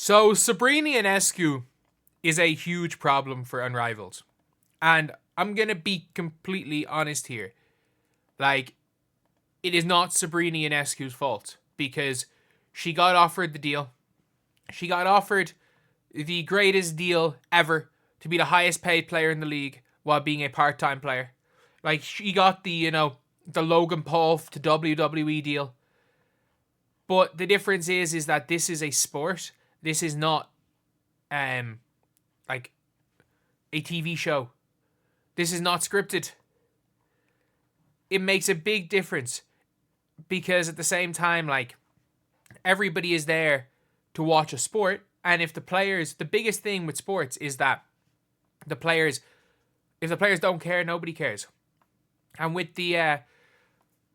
So Sabrina Ionescu is a huge problem for Unrivaled. And I'm going to be completely honest here. Like, it is not Sabrina Ionescu's fault because she got offered the deal. She got offered the greatest deal ever to be the highest paid player in the league while being a part-time player. Like, she got the Logan Paul to WWE deal. But the difference is that this is a sport. This is not like a TV show. This is not scripted. It makes a big difference because at the same time, like, everybody is there to watch a sport. And if the biggest thing with sports is that if the players don't care, nobody cares. And with the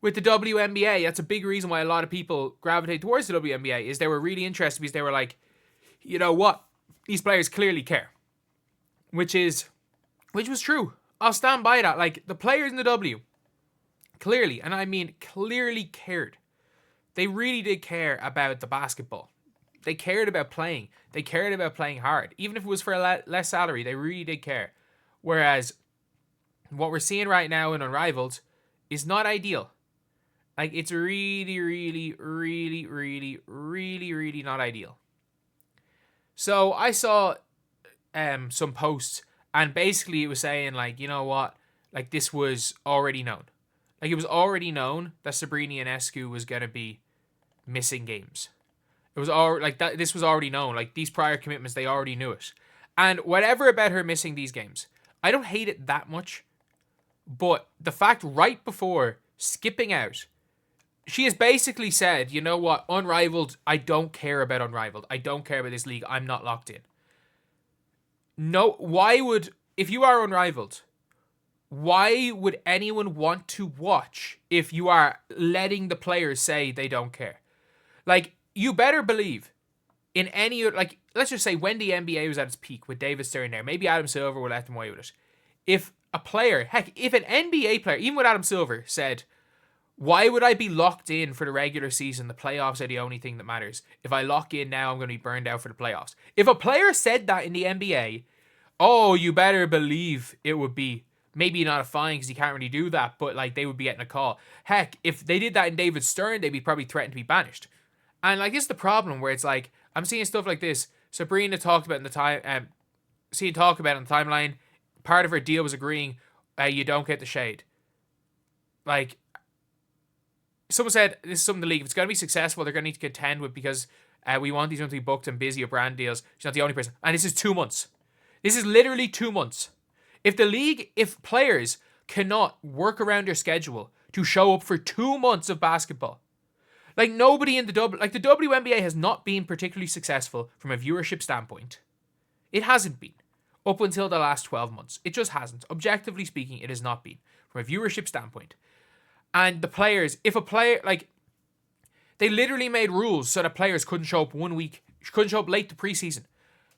WNBA, that's a big reason why a lot of people gravitate towards the WNBA is they were really interested because they were like, you know what? These players clearly care. Which was true. I'll stand by that. Like, the players in the W clearly, and I mean clearly cared. They really did care about the basketball. They cared about playing. They cared about playing hard. Even if it was for less salary, they really did care. Whereas what we're seeing right now in Unrivaled is not ideal. Like, it's really, really, really, really, really, really not ideal. So I saw some posts, and basically it was saying, like, you know what? Like, this was already known. Like, it was already known that Sabrina Ionescu was going to be missing games. It was all like that. This was already known. Like, these prior commitments, they already knew it. And whatever about her missing these games, I don't hate it that much. But the fact right before skipping out, she has basically said, you know what, Unrivaled, I don't care about Unrivaled. I don't care about this league. I'm not locked in. No, if you are Unrivaled, why would anyone want to watch if you are letting the players say they don't care? Like, you better believe in any, like, let's just say when the NBA was at its peak with David Stern there, maybe Adam Silver would let them away with it. If a player, heck, if an NBA player, even with Adam Silver, said, why would I be locked in for the regular season? The playoffs are the only thing that matters. If I lock in now, I'm going to be burned out for the playoffs. If a player said that in the NBA, oh, you better believe it would be maybe not a fine because you can't really do that, but like they would be getting a call. Heck, if they did that in David Stern, they'd be probably threatened to be banished. And like, this is the problem where it's like, I'm seeing stuff like this. Sabrina talked about in the time, seeing talk about it on the timeline. Part of her deal was agreeing, you don't get the shade. Like, someone said, this is something the league, if it's going to be successful, they're going to need to contend with because we want these ones to be booked and busy with brand deals. She's not the only person. And this is 2 months. This is literally 2 months. If players cannot work around their schedule to show up for 2 months of basketball, like nobody in the WNBA has not been particularly successful from a viewership standpoint. It hasn't been up until the last 12 months. It just hasn't. Objectively speaking, it has not been from a viewership standpoint. And the players, if a player, like, they literally made rules so that players couldn't show up 1 week, couldn't show up late to preseason.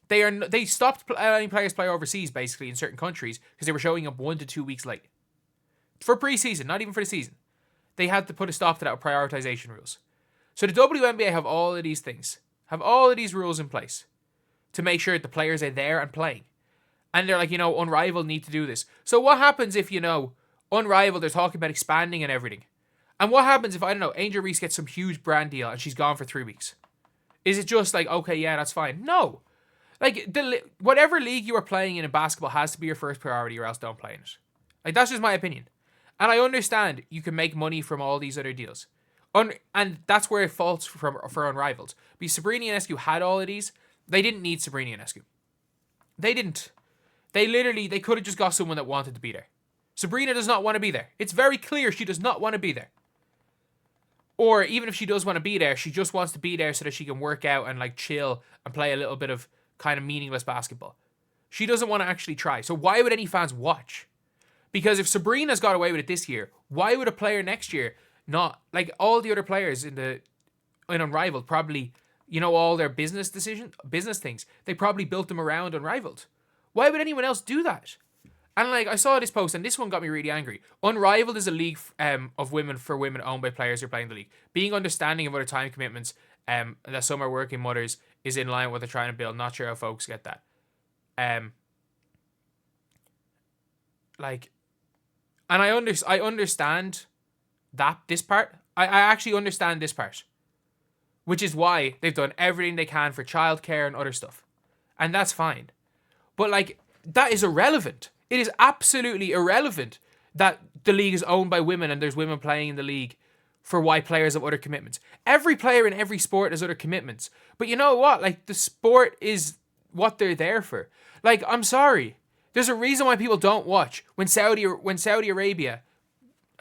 They stopped letting players play overseas, basically, in certain countries because they were showing up 1 to 2 weeks late. For preseason, not even for the season. They had to put a stop to that with prioritization rules. So the WNBA have all of these things, have all of these rules in place to make sure that the players are there and playing. And they're like, Unrivaled need to do this. So what happens if, Unrivaled, they're talking about expanding and everything? And what happens if, I don't know, Angel Reese gets some huge brand deal and she's gone for 3 weeks? Is it just like, okay, yeah, that's fine? No. Like, whatever league you are playing in basketball has to be your first priority or else don't play in it. Like, that's just my opinion. And I understand you can make money from all these other deals. And that's where it falls for Unrivaled. Because Sabrina Ionescu had all of these. They didn't need Sabrina Ionescu. They didn't. They could have just got someone that wanted to be there. Sabrina does not want to be there. It's very clear she does not want to be there. Or even if she does want to be there, she just wants to be there so that she can work out and like chill and play a little bit of kind of meaningless basketball. She doesn't want to actually try. So why would any fans watch? Because if Sabrina's got away with it this year, why would a player next year not, like all the other players in Unrivaled probably, all their business things, they probably built them around Unrivaled. Why would anyone else do that? And like, I saw this post and this one got me really angry. Unrivaled is a league of women for women owned by players who are playing the league. Being understanding of other time commitments, that some are working mothers, is in line with what they're trying to build. Not sure how folks get that. Like, and I understand this part. I actually understand this part, which is why they've done everything they can for childcare and other stuff, and that's fine. But like, that is irrelevant. It is absolutely irrelevant that the league is owned by women and there's women playing in the league for why players have other commitments. Every player in every sport has other commitments. But you know what? Like, the sport is what they're there for. Like, I'm sorry. There's a reason why people don't watch when Saudi Arabia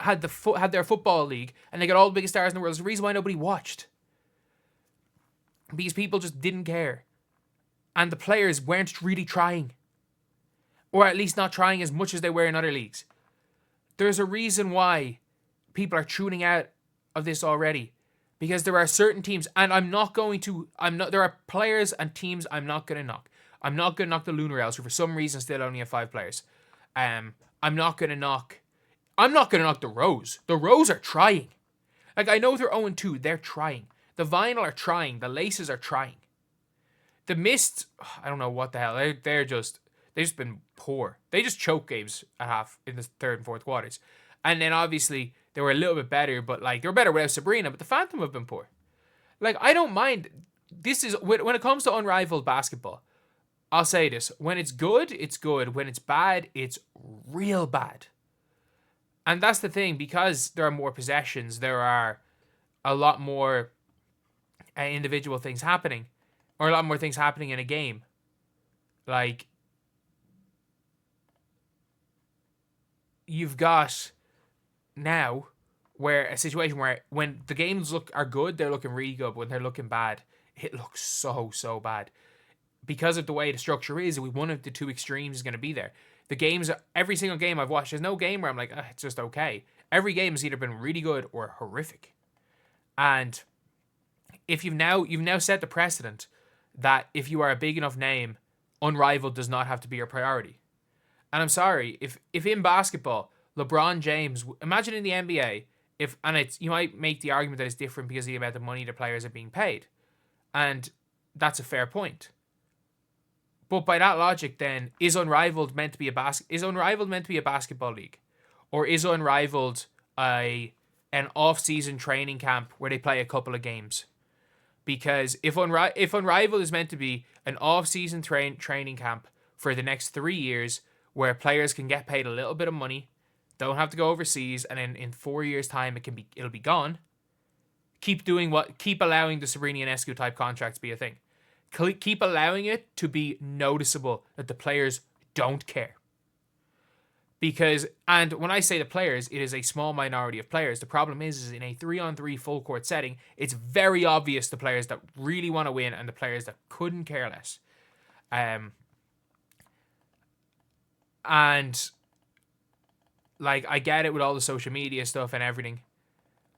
had their football league and they got all the biggest stars in the world. There's a reason why nobody watched. Because people just didn't care. And the players weren't really trying. Or at least not trying as much as they were in other leagues. There's a reason why people are tuning out of this already. Because there are certain teams, and there are players and teams I'm not going to knock. I'm not going to knock the Lunarels, who for some reason still only have 5 players. I'm not going to knock the Rose. The Rose are trying. Like, I know they're 0-2. They're trying. The Vinyl are trying. The Laces are trying. The Mist, I don't know what the hell. They've just been poor. They just choke games at half in the third and fourth quarters. And then obviously they were a little bit better, but like, they were better without Sabrina, but the Phantom have been poor. Like, I don't mind. This is, when it comes to unrivaled basketball, I'll say this. When it's good, it's good. When it's bad, it's real bad. And that's the thing, because there are more possessions, there are a lot more individual things happening, or a lot more things happening in a game. Like, you've got now where a situation where when the games are good, they're looking really good. But when they're looking bad, it looks so bad. Because of the way the structure is, one of the two extremes is going to be there. The games, every single game I've watched, there's no game where I'm like, it's just okay. Every game has either been really good or horrific. And if you've now set the precedent that if you are a big enough name, unrivaled does not have to be your priority. And I'm sorry, if in basketball, LeBron James, imagine in the NBA, you might make the argument that it's different because of the amount of money the players are being paid. And that's a fair point. But by that logic, then, is Unrivaled meant to be a basketball league? Or is Unrivaled an off-season training camp where they play a couple of games? Because if Unrivaled is meant to be an off-season training camp for the next 3 years, where players can get paid a little bit of money, don't have to go overseas, and then in 4 years' time it'll be gone. Keep allowing the Sabrina Ionescu type contracts be a thing. Keep allowing it to be noticeable that the players don't care. And when I say the players, it is a small minority of players. The problem is in a 3-on-3 full court setting, it's very obvious the players that really want to win and the players that couldn't care less. And like, I get it with all the social media stuff and everything.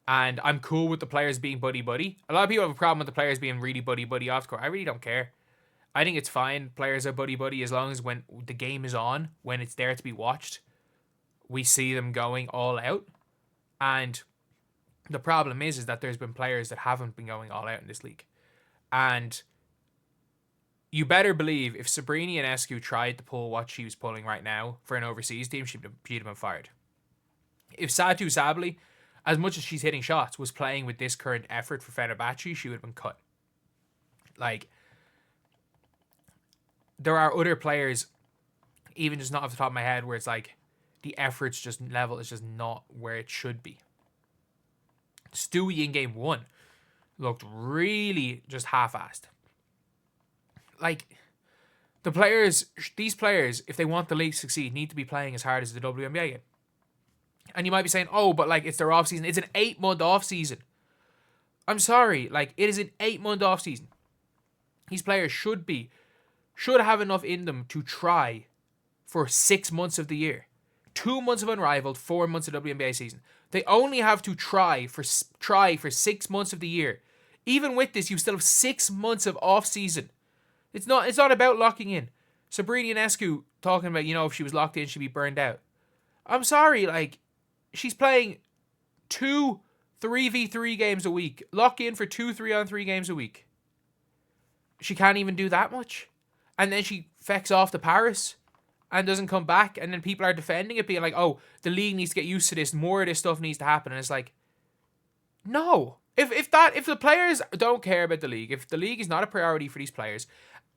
And I'm cool with the players being buddy-buddy. A lot of people have a problem with the players being really buddy-buddy off the court. I really don't care. I think it's fine. Players are buddy-buddy as long as when the game is on, when it's there to be watched, we see them going all out. And the problem is that there's been players that haven't been going all out in this league. And you better believe if Sabrina Ionescu tried to pull what she was pulling right now for an overseas team, she'd have been fired. If Satu Sabli, as much as she's hitting shots, was playing with this current effort for Fenerbahce, she would have been cut. Like, there are other players, even just not off the top of my head, where it's like the effort's just level is just not where it should be. Stewie in game 1 looked really just half-assed. Like, these players, if they want the league to succeed, need to be playing as hard as the WNBA game. And you might be saying, oh, but like, it's their off season. It's an 8-month off season. I'm sorry, like, it is an 8-month off season. These players should have enough in them to try for 6 months of the year. 2 months of Unrivaled, 4 months of WNBA season. They only have to try for 6 months of the year. Even with this, you still have 6 months of off season. It's not about locking in. Sabrina Ionescu talking about, if she was locked in, she'd be burned out. I'm sorry, like, she's playing 2 3v3 games a week. Lock in for 2 3-on-3 games a week. she can't even do that much. And then she fecks off to Paris and doesn't come back. And then people are defending it, being like, oh, the league needs to get used to this. More of this stuff needs to happen. And it's like, no. If the players don't care about the league, if the league is not a priority for these players,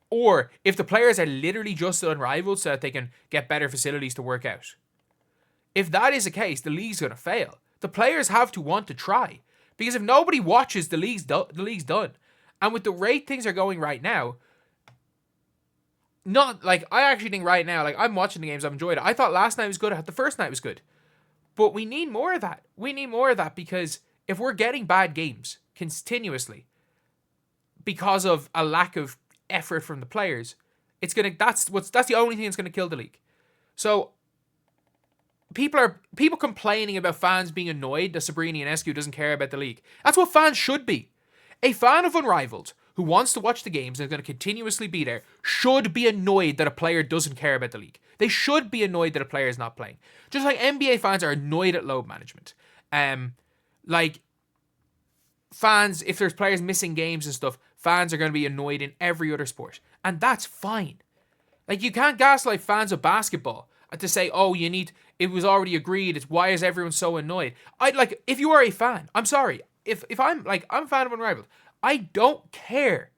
or if the players are literally just unrivaled so that they can get better facilities to work out, if that is the case, the league's going to fail. The players have to want to try. Because if nobody watches, the league's done. And with the rate things are going right now, not like, I actually think right now, like, I'm watching the games, I've enjoyed it. I thought last night was good, I thought the first night was good. But we need more of that. We need more of that, because if we're getting bad games continuously because of a lack of effort from the players, that's the only thing that's gonna kill the league. So people complaining about fans being annoyed that Sabrina Ionescu doesn't care about the league. That's what fans should be. A fan of Unrivaled who wants to watch the games and is going to continuously be there should be annoyed that a player doesn't care about the league. They should be annoyed that a player is not playing. Just like NBA fans are annoyed at load management. Like, fans, if there's players missing games and stuff, fans are going to be annoyed in every other sport. And that's fine. Like, you can't gaslight fans of basketball to say, oh, it was already agreed, why is everyone so annoyed? If you are a fan, I'm sorry. If I'm a fan of Unrivaled, I don't care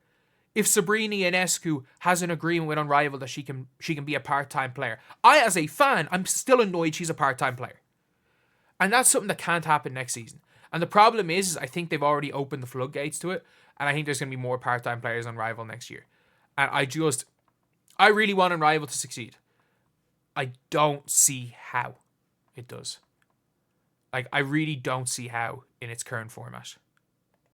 if Sabrina Ionescu has an agreement with Unrivaled that she can be a part-time player. As a fan, I'm still annoyed she's a part-time player. And that's something that can't happen next season. And the problem is I think they've already opened the floodgates to it, and I think there's going to be more part-time players on Unrivaled next year. And I really want Unrivaled to succeed. I don't see how it does. Like, I really don't see how in its current format.